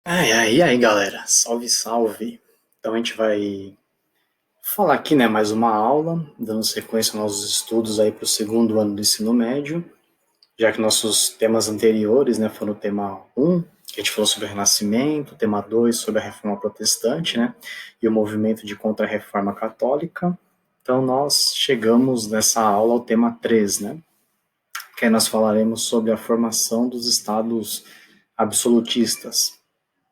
E aí, galera, salve, salve. Então a gente vai falar aqui, né, mais uma aula, dando sequência aos nossos estudos aí para o segundo ano do ensino médio, já que nossos temas anteriores, né, foram o tema um, que a gente falou sobre o Renascimento, o tema 2 sobre a Reforma Protestante, né, e o movimento de contra-reforma católica. Então nós chegamos nessa aula ao tema 3, né, que aí nós falaremos sobre a formação dos estados absolutistas,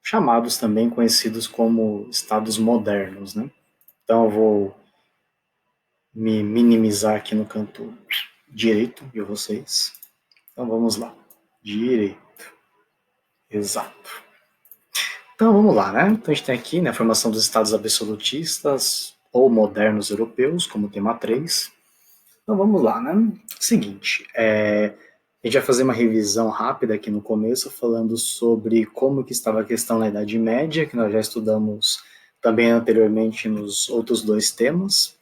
chamados também conhecidos como estados modernos, né? Então eu vou me minimizar aqui no canto direito de vocês. Então vamos lá. Direito. Exato. Então vamos lá, né? Então a gente tem aqui, né, a formação dos estados absolutistas ou modernos europeus, como tema 3. Então vamos lá, né? Seguinte, a gente vai fazer uma revisão rápida aqui no começo, falando sobre como que estava a questão na Idade Média, que nós já estudamos também anteriormente nos outros dois temas.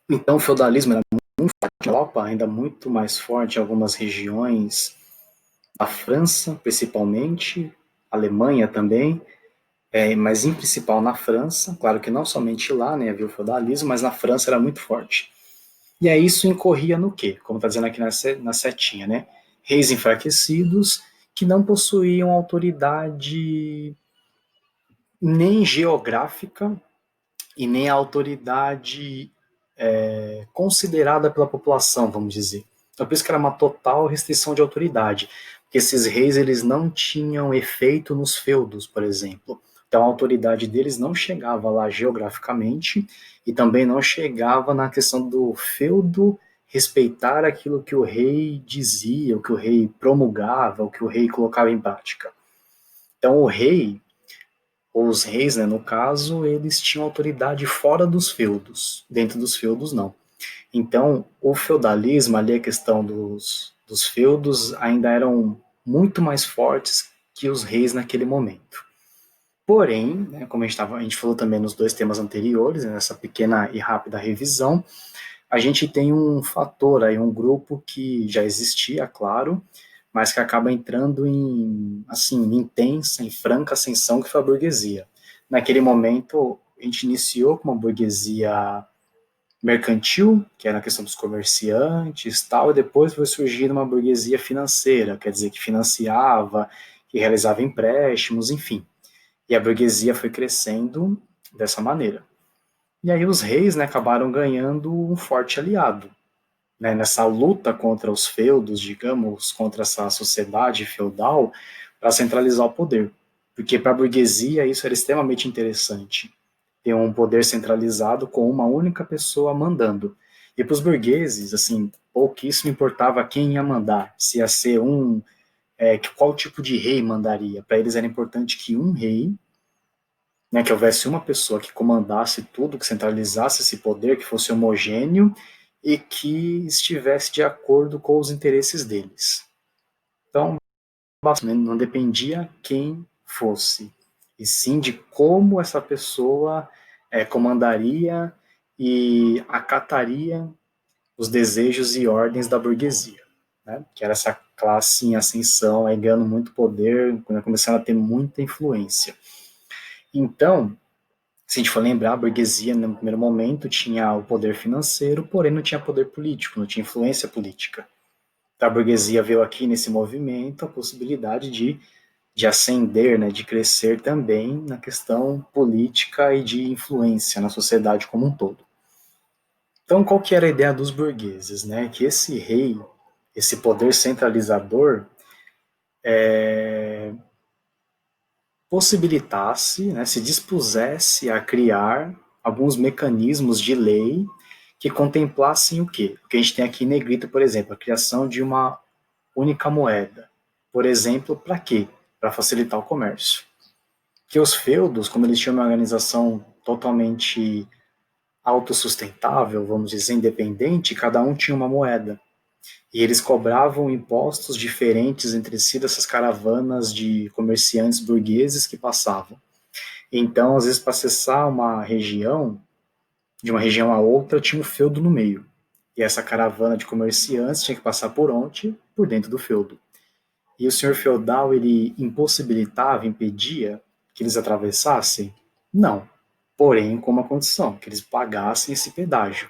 Então o feudalismo era muito forte na Europa, ainda muito mais forte em algumas regiões da França, principalmente, Alemanha também, mas em principal na França, claro que não somente lá, né, havia o feudalismo, mas na França era muito forte. E aí isso incorria no quê? Como está dizendo aqui na setinha, né? Reis enfraquecidos que não possuíam autoridade nem geográfica e nem autoridade considerada pela população, vamos dizer. Então, por isso que era uma total restrição de autoridade, porque esses reis eles não tinham efeito nos feudos, por exemplo. Então, a autoridade deles não chegava lá geograficamente e também não chegava na questão do feudo respeitar aquilo que o rei dizia, o que o rei promulgava, o que o rei colocava em prática. Então, o rei, ou os reis, né, no caso, eles tinham autoridade fora dos feudos, dentro dos feudos não. Então, o feudalismo, ali a questão dos feudos, ainda eram muito mais fortes que os reis naquele momento. Porém, né, como a gente falou também nos dois temas anteriores, né, nessa pequena e rápida revisão, a gente tem um fator aí, um grupo que já existia, claro, mas que acaba entrando em, assim, intensa, em franca ascensão, que foi a burguesia. Naquele momento, a gente iniciou com uma burguesia mercantil, que era a questão dos comerciantes, tal, e depois foi surgindo uma burguesia financeira, quer dizer, que financiava, que realizava empréstimos, enfim. E a burguesia foi crescendo dessa maneira. E aí os reis, né, acabaram ganhando um forte aliado, né, nessa luta contra os feudos, digamos, contra essa sociedade feudal, para centralizar o poder. Porque para a burguesia isso era extremamente interessante, ter um poder centralizado com uma única pessoa mandando. E para os burgueses, assim, pouquíssimo importava quem ia mandar, se ia ser qual tipo de rei mandaria. Para eles era importante que um rei, né, que houvesse uma pessoa que comandasse tudo, que centralizasse esse poder, que fosse homogêneo e que estivesse de acordo com os interesses deles. Então, não dependia quem fosse, e sim de como essa pessoa comandaria e acataria os desejos e ordens da burguesia, né? Que era essa classe em ascensão, aí ganhando muito poder, começando a ter muita influência. Então, se a gente for lembrar, a burguesia, no primeiro momento, tinha o poder financeiro, porém não tinha poder político, não tinha influência política. Então, a burguesia viu aqui nesse movimento a possibilidade de ascender, né, de crescer também na questão política e de influência na sociedade como um todo. Então, qual que era a ideia dos burgueses? Né? Que esse rei, esse poder centralizador, possibilitasse, né, se dispusesse a criar alguns mecanismos de lei que contemplassem o quê? O que a gente tem aqui em negrito, por exemplo, a criação de uma única moeda. Por exemplo, para quê? Para facilitar o comércio. Que os feudos, como eles tinham uma organização totalmente autossustentável, vamos dizer, independente, cada um tinha uma moeda. E eles cobravam impostos diferentes entre si dessas caravanas de comerciantes burgueses que passavam. Então, às vezes, para acessar uma região, de uma região a outra, tinha um feudo no meio. E essa caravana de comerciantes tinha que passar por onde? Por dentro do feudo. E o senhor feudal, ele impossibilitava, impedia que eles atravessassem? Não. Porém, com uma condição, que eles pagassem esse pedágio.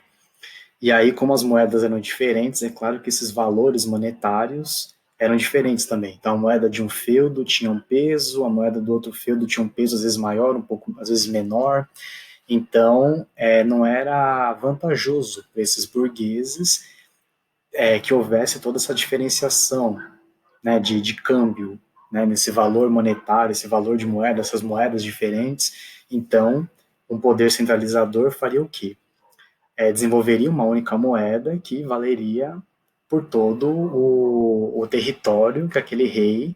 E aí, como as moedas eram diferentes, é claro que esses valores monetários eram diferentes também. Então, a moeda de um feudo tinha um peso, a moeda do outro feudo tinha um peso às vezes maior, um pouco, às vezes menor. Então, não era vantajoso para esses burgueses que houvesse toda essa diferenciação, né, de câmbio, né, nesse valor monetário, esse valor de moeda, essas moedas diferentes. Então, um poder centralizador faria o quê? Desenvolveria uma única moeda que valeria por todo o território que aquele rei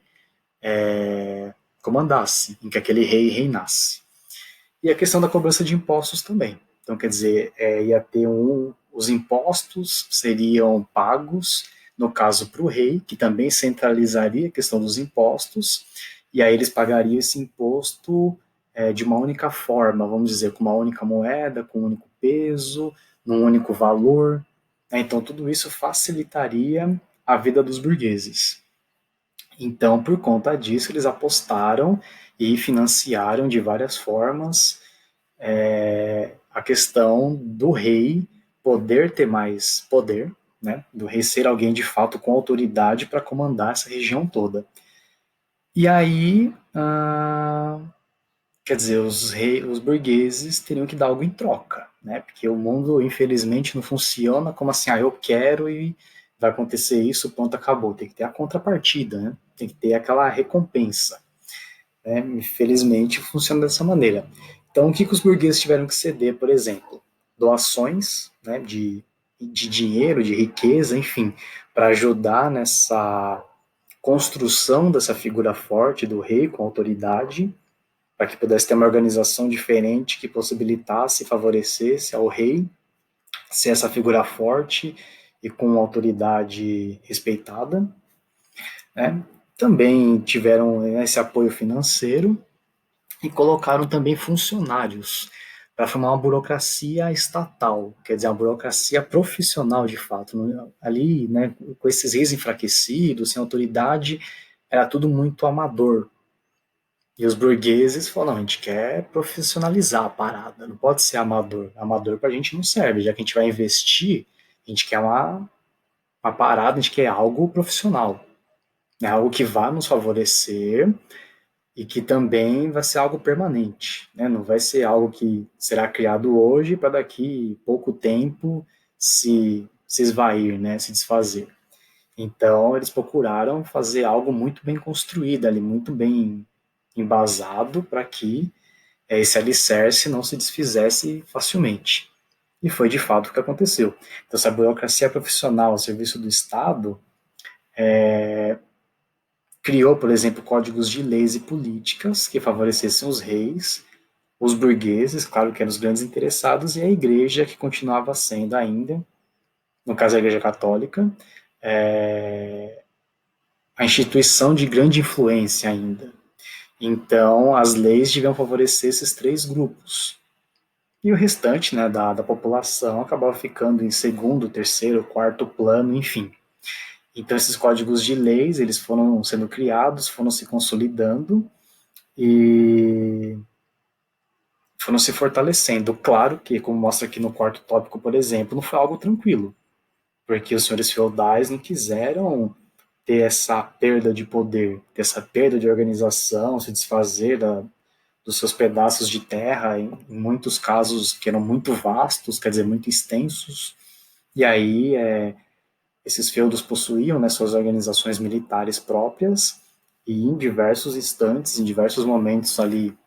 comandasse, em que aquele rei reinasse. E a questão da cobrança de impostos também. Então, quer dizer, ia ter os impostos seriam pagos, no caso, para o rei, que também centralizaria a questão dos impostos, e aí eles pagariam esse imposto de uma única forma, vamos dizer, com uma única moeda, com um único peso, num único valor. Então, tudo isso facilitaria a vida dos burgueses. Então, por conta disso, eles apostaram e financiaram de várias formas a questão do rei poder ter mais poder, né, do rei ser alguém de fato com autoridade para comandar essa região toda. E aí, quer dizer, os burgueses teriam que dar algo em troca, né, porque o mundo, infelizmente, não funciona como assim, eu quero e vai acontecer isso, pronto, acabou. Tem que ter a contrapartida, né, tem que ter aquela recompensa. Né? Infelizmente, funciona dessa maneira. Então, o que os burgueses tiveram que ceder, por exemplo? Doações, né, de dinheiro, de riqueza, enfim, para ajudar nessa construção dessa figura forte do rei com autoridade, para que pudesse ter uma organização diferente que possibilitasse e favorecesse ao rei ser essa figura forte e com autoridade respeitada. Né? Também tiveram esse apoio financeiro e colocaram também funcionários para formar uma burocracia estatal, quer dizer, uma burocracia profissional de fato. Ali, né, com esses reis enfraquecidos, sem autoridade, era tudo muito amador. E os burgueses falaram, não, a gente quer profissionalizar a parada, não pode ser amador. Amador para a gente não serve, já que a gente vai investir, a gente quer uma parada, a gente quer algo profissional, né, algo que vá nos favorecer e que também vai ser algo permanente, né? Não vai ser algo que será criado hoje para daqui pouco tempo se esvair, né? Se desfazer. Então, eles procuraram fazer algo muito bem construído ali, muito bem embasado para que esse alicerce não se desfizesse facilmente. E foi de fato o que aconteceu. Então, essa burocracia profissional ao serviço do Estado criou, por exemplo, códigos de leis e políticas que favorecessem os reis, os burgueses, claro que eram os grandes interessados, e a igreja, que continuava sendo ainda, no caso a igreja católica, a instituição de grande influência ainda. Então, as leis deviam favorecer esses três grupos. E o restante, né, da população acabava ficando em segundo, terceiro, quarto plano, enfim. Então, esses códigos de leis, eles foram sendo criados, foram se consolidando e foram se fortalecendo. Claro que, como mostra aqui no quarto tópico, por exemplo, não foi algo tranquilo, porque os senhores feudais não quiseram ter essa perda de poder, ter essa perda de organização, se desfazer dos seus pedaços de terra, em muitos casos que eram muito vastos, quer dizer, muito extensos, e aí esses feudos possuíam, né, suas organizações militares próprias, e em diversos instantes, em diversos momentos ali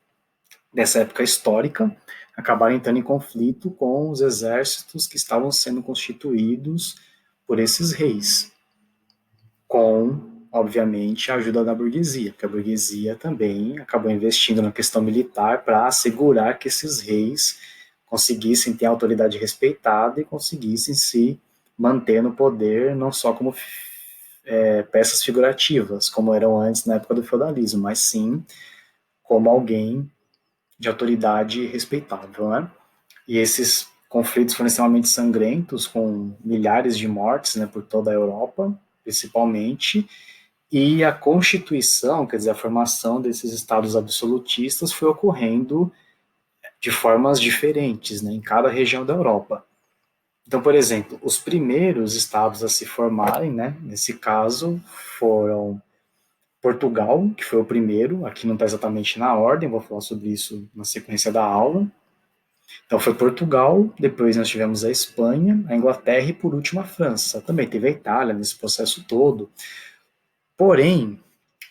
dessa época histórica, acabaram entrando em conflito com os exércitos que estavam sendo constituídos por esses reis, com, obviamente, a ajuda da burguesia, porque a burguesia também acabou investindo na questão militar para assegurar que esses reis conseguissem ter a autoridade respeitada e conseguissem se manter no poder, não só como peças figurativas, como eram antes na época do feudalismo, mas sim como alguém de autoridade respeitável, né? E esses conflitos foram extremamente sangrentos, com milhares de mortes, né, por toda a Europa, principalmente, E a constituição, quer dizer, a formação desses estados absolutistas foi ocorrendo de formas diferentes, né, em cada região da Europa. Então, por exemplo, os primeiros estados a se formarem, né, nesse caso, foram Portugal, que foi o primeiro, aqui não está exatamente na ordem, vou falar sobre isso na sequência da aula. Então foi Portugal, depois nós tivemos a Espanha, a Inglaterra e por último a França. Também teve a Itália nesse processo todo. Porém,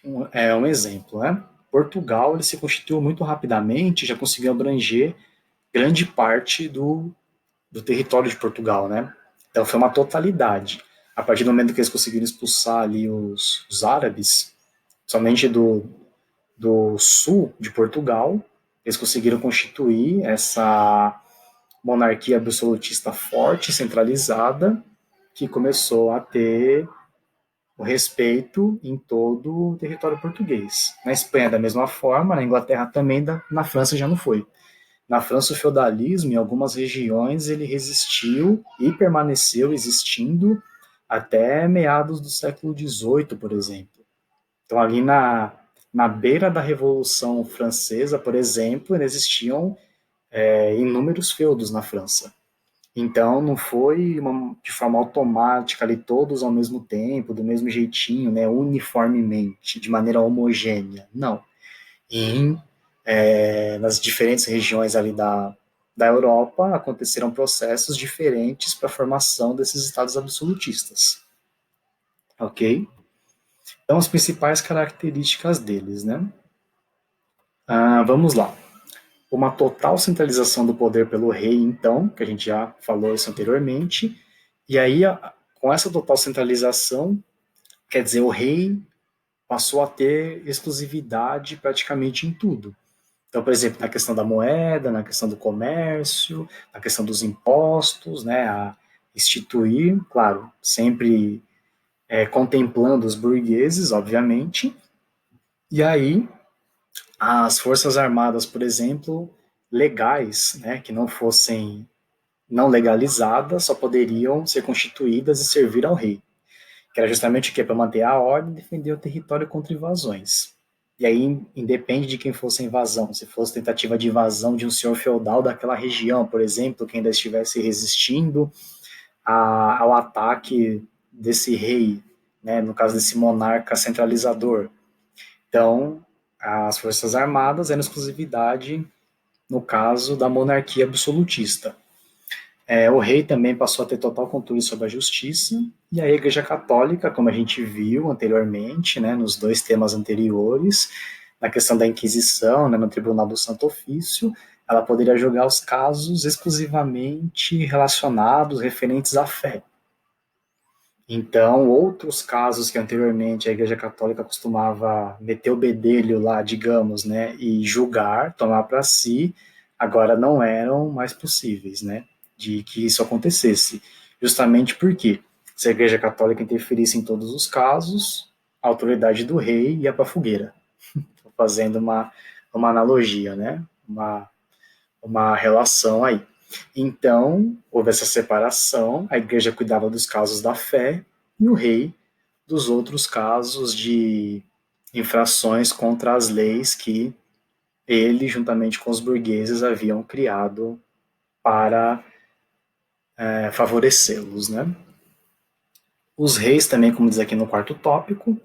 um exemplo, né? Portugal ele se constituiu muito rapidamente, já conseguiu abranger grande parte do território de Portugal, né? Então foi uma totalidade. A partir do momento que eles conseguiram expulsar ali os árabes, somente do sul de Portugal, eles conseguiram constituir essa monarquia absolutista forte, centralizada, que começou a ter o respeito em todo o território português. Na Espanha, da mesma forma, na Inglaterra também, na França já não foi. Na França, o feudalismo, em algumas regiões, ele resistiu e permaneceu existindo até meados do século XVIII, por exemplo. Então, ali na beira da Revolução Francesa, por exemplo, existiam inúmeros feudos na França. Então, não foi de forma automática ali todos ao mesmo tempo, do mesmo jeitinho, né, uniformemente, de maneira homogênea. Não. Nas diferentes regiões ali da Europa, aconteceram processos diferentes para a formação desses estados absolutistas. Ok? Então, as principais características deles, né? Vamos lá. Uma total centralização do poder pelo rei, então, que a gente já falou isso anteriormente, e aí, com essa total centralização, quer dizer, o rei passou a ter exclusividade praticamente em tudo. Então, por exemplo, na questão da moeda, na questão do comércio, na questão dos impostos, né, a instituir, claro, sempre contemplando os burgueses, obviamente, e aí as forças armadas, por exemplo, legais, né, que não fossem não legalizadas, só poderiam ser constituídas e servir ao rei, que era justamente o quê? Para manter a ordem e defender o território contra invasões. E aí independe de quem fosse a invasão, se fosse tentativa de invasão de um senhor feudal daquela região, por exemplo, que ainda estivesse resistindo ao ataque desse rei, né, no caso desse monarca centralizador. Então, as forças armadas eram exclusividade, no caso da monarquia absolutista. O rei também passou a ter total controle sobre a justiça, e a Igreja Católica, como a gente viu anteriormente, né, nos dois temas anteriores, na questão da Inquisição, né, no Tribunal do Santo Ofício, ela poderia julgar os casos exclusivamente relacionados, referentes à fé. Então, outros casos que anteriormente a Igreja Católica costumava meter o bedelho lá, digamos, né, e julgar, tomar para si, agora não eram mais possíveis, né, de que isso acontecesse. Justamente porque, se a Igreja Católica interferisse em todos os casos, a autoridade do rei ia para a fogueira. Estou fazendo uma analogia, né, uma relação aí. Então, houve essa separação, a igreja cuidava dos casos da fé e o rei dos outros casos de infrações contra as leis que ele, juntamente com os burgueses, haviam criado para favorecê-los. Né? Os reis também, como diz aqui no quarto tópico,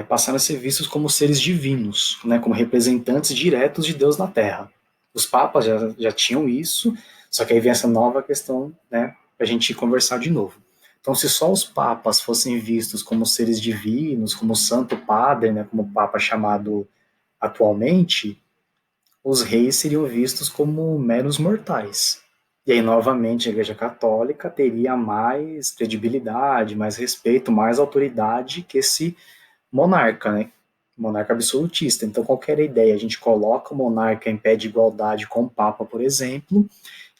passaram a ser vistos como seres divinos, né, como representantes diretos de Deus na Terra. Os papas já tinham isso, só que aí vem essa nova questão, né, para a gente conversar de novo. Então, se só os papas fossem vistos como seres divinos, como o Santo Padre, né, como o Papa chamado atualmente, os reis seriam vistos como meros mortais. E aí, novamente, a Igreja Católica teria mais credibilidade, mais respeito, mais autoridade que esse monarca, né? Monarca absolutista. Então, qualquer ideia, a gente coloca o monarca em pé de igualdade com o Papa, por exemplo,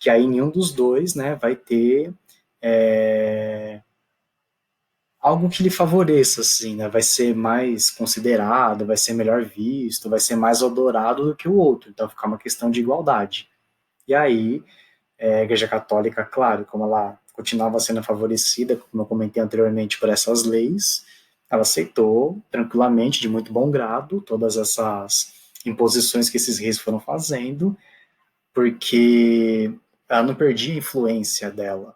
que aí nenhum dos dois, né, vai ter algo que lhe favoreça, assim, né? Vai ser mais considerado, vai ser melhor visto, vai ser mais odorado do que o outro. Então, fica uma questão de igualdade. E aí, a Igreja Católica, claro, como ela continuava sendo favorecida, como eu comentei anteriormente, por essas leis, ela aceitou tranquilamente, de muito bom grado, todas essas imposições que esses reis foram fazendo, porque ela não perdia a influência dela,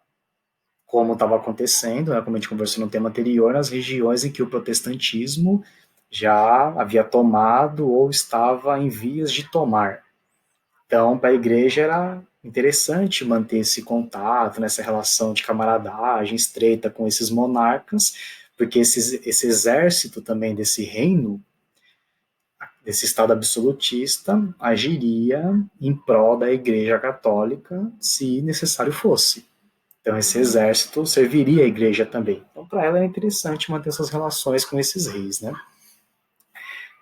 como estava acontecendo, né, como a gente conversou no tema anterior, nas regiões em que o protestantismo já havia tomado ou estava em vias de tomar. Então, para a igreja era interessante manter esse contato, nessa relação de camaradagem estreita com esses monarcas, porque esse exército também desse reino, desse Estado absolutista, agiria em prol da Igreja Católica se necessário fosse. Então, esse exército serviria a Igreja também. Então, para ela era interessante manter essas relações com esses reis, né?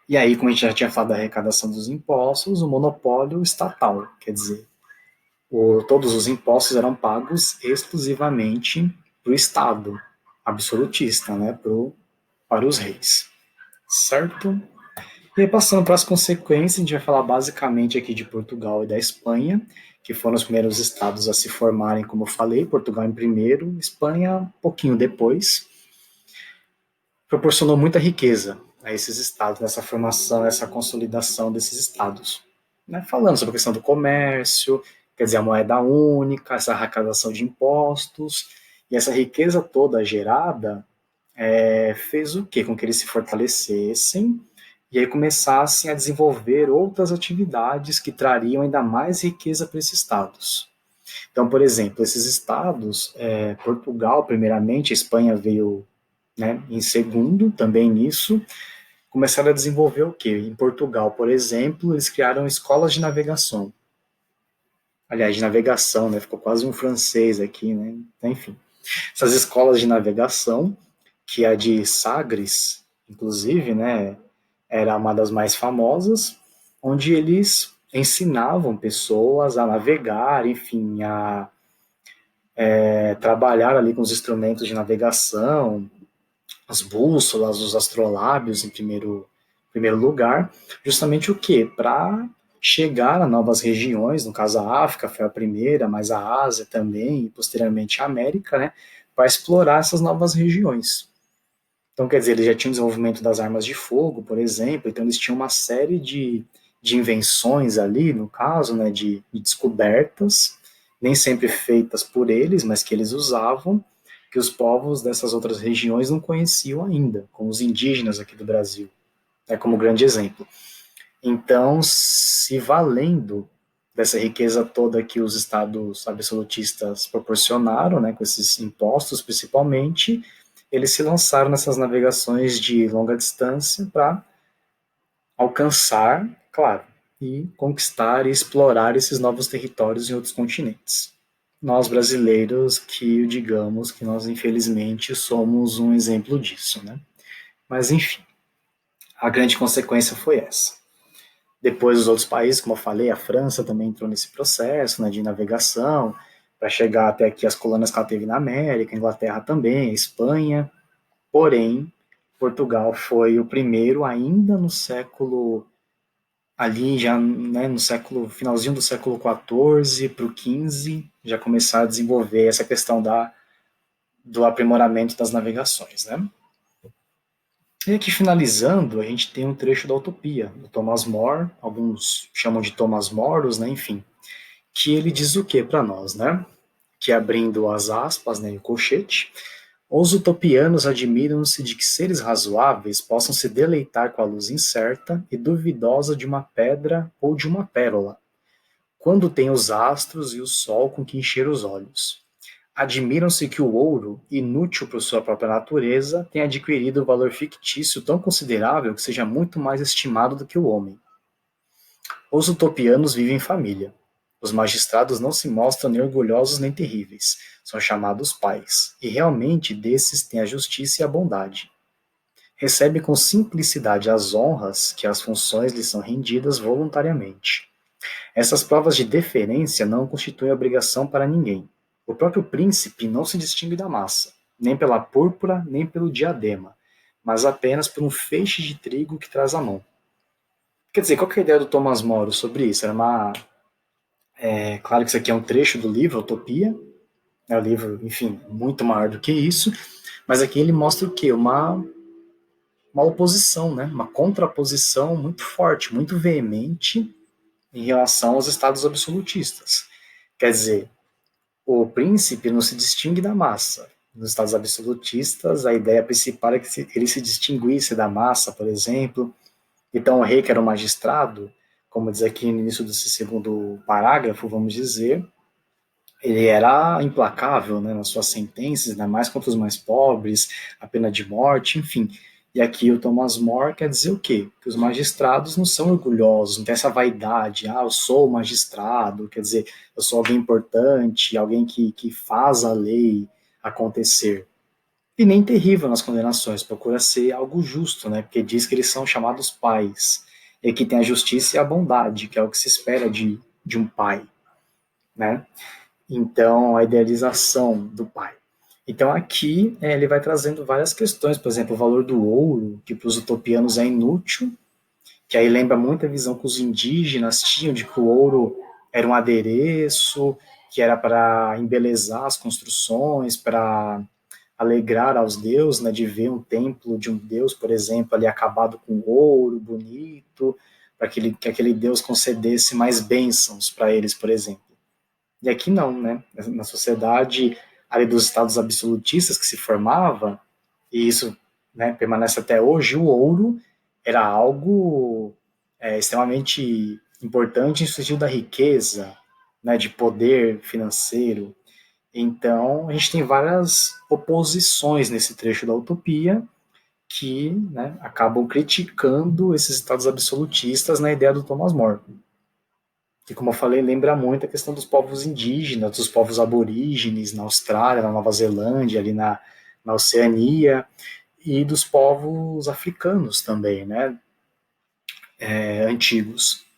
E aí, como a gente já tinha falado da arrecadação dos impostos, o monopólio estatal, quer dizer, todos os impostos eram pagos exclusivamente para o Estado absolutista, né, para os reis, certo? E aí, passando para as consequências, a gente vai falar basicamente aqui de Portugal e da Espanha, que foram os primeiros estados a se formarem, como eu falei, Portugal em primeiro, Espanha um pouquinho depois. Proporcionou muita riqueza a esses estados, nessa formação, essa consolidação desses estados. Né? Falando sobre a questão do comércio, quer dizer, a moeda única, essa arrecadação de impostos, e essa riqueza toda gerada fez o quê? Com que eles se fortalecessem e aí começassem a desenvolver outras atividades que trariam ainda mais riqueza para esses estados. Então, por exemplo, esses estados, Portugal, primeiramente, a Espanha veio, né, em segundo também nisso, começaram a desenvolver o quê? Em Portugal, por exemplo, eles criaram escolas de navegação. Aliás, de navegação, né? Ficou quase um francês aqui, né? Enfim. Essas escolas de navegação, que a de Sagres, inclusive, né, era uma das mais famosas, onde eles ensinavam pessoas a navegar, enfim, a trabalhar ali com os instrumentos de navegação, as bússolas, os astrolábios em primeiro lugar, justamente o quê? Para chegar a novas regiões, no caso a África foi a primeira, mas a Ásia também, e posteriormente a América, né, para explorar essas novas regiões. Então, quer dizer, eles já tinham desenvolvimento das armas de fogo, por exemplo, então eles tinham uma série de invenções ali, no caso, né, de descobertas, nem sempre feitas por eles, mas que eles usavam, que os povos dessas outras regiões não conheciam ainda, como os indígenas aqui do Brasil, como grande exemplo. Então, se valendo dessa riqueza toda que os estados absolutistas proporcionaram, né, com esses impostos principalmente, eles se lançaram nessas navegações de longa distância para alcançar, claro, e conquistar e explorar esses novos territórios em outros continentes. Nós brasileiros que digamos que nós infelizmente somos um exemplo disso, né? Mas enfim, a grande consequência foi essa. Depois os outros países, como eu falei, a França também entrou nesse processo, né, de navegação para chegar até aqui as colônias que ela teve na América, a Inglaterra também, a Espanha. Porém, Portugal foi o primeiro ainda no século ali já, né, no século finalzinho do século XIV para o XV, já começar a desenvolver essa questão do aprimoramento das navegações, né? E aqui finalizando, a gente tem um trecho da Utopia, do Thomas More, alguns chamam de Thomas Moros, né, enfim, que ele diz o que para nós, né? Que abrindo as aspas, né, o colchete, os utopianos admiram-se de que seres razoáveis possam se deleitar com a luz incerta e duvidosa de uma pedra ou de uma pérola, quando têm os astros e o sol com que encher os olhos. Admiram-se que o ouro, inútil por sua própria natureza, tenha adquirido um valor fictício tão considerável que seja muito mais estimado do que o homem. Os utopianos vivem em família. Os magistrados não se mostram nem orgulhosos nem terríveis. São chamados pais, e realmente desses têm a justiça e a bondade. Recebe com simplicidade as honras que as funções lhes são rendidas voluntariamente. Essas provas de deferência não constituem obrigação para ninguém. O próprio príncipe não se distingue da massa, nem pela púrpura, nem pelo diadema, mas apenas por um feixe de trigo que traz à mão. Quer dizer, qual que é a ideia do Thomas More sobre isso? Claro que isso aqui é um trecho do livro, Utopia, é um livro, enfim, muito maior do que isso, mas aqui ele mostra o quê? uma oposição, né, uma contraposição muito forte, muito veemente em relação aos estados absolutistas. Quer dizer, o príncipe não se distingue da massa. Nos estados absolutistas, a ideia principal é que ele se distinguisse da massa, por exemplo. Então, o rei, que era o magistrado, como diz aqui no início desse segundo parágrafo, vamos dizer, ele era implacável, né, nas suas sentenças, ainda mais contra os mais pobres, a pena de morte, enfim. E aqui o Thomas More quer dizer o quê? Que os magistrados não são orgulhosos, não tem essa vaidade, eu sou magistrado, quer dizer, eu sou alguém importante, alguém que faz a lei acontecer. E nem terrível nas condenações, procura ser algo justo, né, porque diz que eles são chamados pais. E aqui tem a justiça e a bondade, que é o que se espera de um pai, né? Então, a idealização do pai. Então, aqui ele vai trazendo várias questões, por exemplo, o valor do ouro, que para os utopianos é inútil, que aí lembra muito a visão que os indígenas tinham de que o ouro era um adereço, que era para embelezar as construções, para alegrar aos deuses, né, de ver um templo de um deus, por exemplo, ali acabado com ouro, bonito, para que aquele deus concedesse mais bênçãos para eles, por exemplo. E aqui não, né? Na sociedade ali dos estados absolutistas que se formava, e isso, né, permanece até hoje, o ouro era algo extremamente importante em sentido da riqueza, né, de poder financeiro. Então, a gente tem várias oposições nesse trecho da utopia que, né, acabam criticando esses estados absolutistas na ideia do Thomas More, que, como eu falei, lembra muito a questão dos povos indígenas, dos povos aborígenes na Austrália, na Nova Zelândia, ali na Oceania, e dos povos africanos também, né, antigos.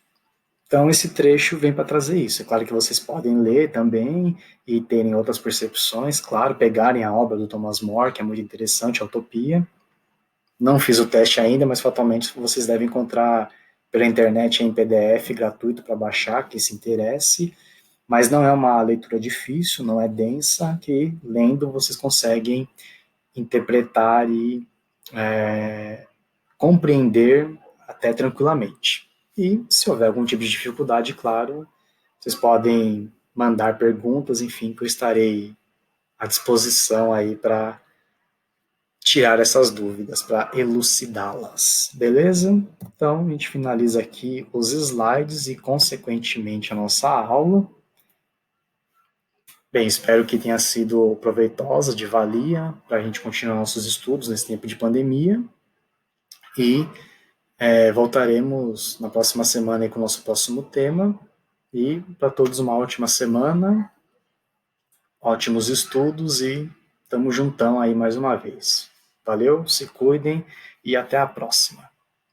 Então, esse trecho vem para trazer isso. É claro que vocês podem ler também e terem outras percepções, claro, pegarem a obra do Thomas More, que é muito interessante, a Utopia. Não fiz o teste ainda, mas fatalmente vocês devem encontrar pela internet em PDF gratuito para baixar, quem se interesse. Mas não é uma leitura difícil, não é densa, que lendo vocês conseguem interpretar e compreender até tranquilamente. E se houver algum tipo de dificuldade, claro, vocês podem mandar perguntas, enfim, que eu estarei à disposição aí para tirar essas dúvidas, para elucidá-las. Beleza? Então, a gente finaliza aqui os slides e, consequentemente, a nossa aula. Bem, espero que tenha sido proveitosa, de valia, para a gente continuar nossos estudos nesse tempo de pandemia. E voltaremos na próxima semana aí com o nosso próximo tema. E para todos uma ótima semana, ótimos estudos e estamos juntão aí mais uma vez. Valeu, se cuidem e até a próxima.